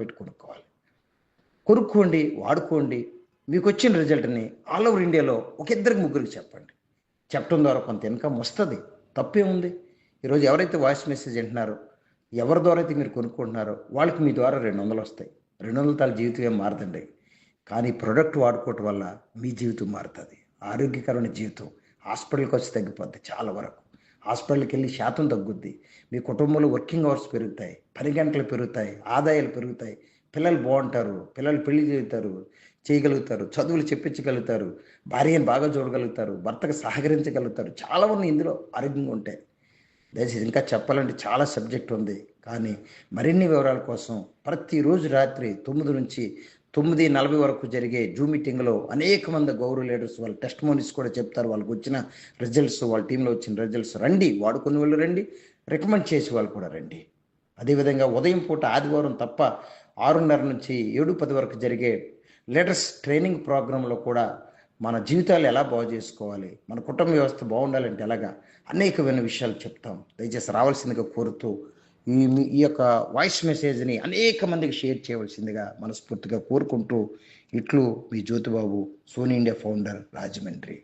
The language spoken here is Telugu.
పెట్టి కొనుక్కోవాలి. కొనుక్కోండి, వాడుకోండి. మీకు వచ్చిన రిజల్ట్ని ఆల్ ఓవర్ ఇండియాలో ఒక ఇద్దరికి ముగ్గురికి చెప్పండి. చెప్పడం ద్వారా కొంత ఇన్కమ్ వస్తుంది, తప్పేముంది. ఈరోజు ఎవరైతే వాయిస్ మెసేజ్ వింటున్నారో, ఎవరి ద్వారా అయితే మీరు కొనుక్కుంటున్నారో వాళ్ళకి మీ ద్వారా 200 వస్తాయి. 200 తాల జీవితం ఏం మారదండి. కానీ ప్రొడక్ట్ వాడుకోవటం వల్ల మీ జీవితం మారుతుంది. ఆరోగ్యకరమైన జీవితం. హాస్పిటల్కి వచ్చి తగ్గిపోద్ది చాలా వరకు. హాస్పిటల్కి వెళ్ళి శాతం తగ్గుద్ది. మీ కుటుంబంలో వర్కింగ్ అవర్స్ పెరుగుతాయి, పని గంటలు పెరుగుతాయి, ఆదాయాలు పెరుగుతాయి, పిల్లలు బాగుంటారు, పిల్లలు పెళ్లి చేయగలుగుతారు, చదువులు చెప్పించగలుగుతారు, భార్యను బాగా చూడగలుగుతారు, భర్తకు సహకరించగలుగుతారు. చాలా ఉన్నాయి ఇందులో ఆరోగ్యంగా ఉంటాయి. దయచేసి ఇంకా చెప్పాలంటే చాలా సబ్జెక్ట్ ఉంది. కానీ మరిన్ని వివరాల కోసం ప్రతిరోజు రాత్రి 9 నుంచి 9:40 వరకు జరిగే జూమ్ మీటింగ్లో అనేక మంది గౌరవ లీడర్స్ వాళ్ళ టెస్టిమోనీస్ కూడా చెప్తారు. వాళ్ళకి వచ్చిన రిజల్ట్స్, వాళ్ళ టీంలో వచ్చిన రిజల్ట్స్. రండి, వాడుకునే వాళ్ళు రండి, రికమెండ్ చేసే వాళ్ళు కూడా రండి. అదేవిధంగా ఉదయం పూట ఆదివారం తప్ప 6:30 నుంచి 7:10 వరకు జరిగే లీడర్స్ ట్రైనింగ్ ప్రోగ్రాంలో కూడా మన జీవితాలు ఎలా బాగు చేసుకోవాలి, మన కుటుంబ వ్యవస్థ బాగుండాలంటే ఎలాగా అనేకమైన విషయాలు చెప్తాం. దయచేసి రావాల్సిందిగా కోరుతూ ఈ యొక్క వాయిస్ మెసేజ్ని అనేక మందికి షేర్ చేయవలసిందిగా మనస్ఫూర్తిగా కోరుకుంటూ, ఇట్లు మీ Jyothibabu, Sony India founder, Rajahmundry.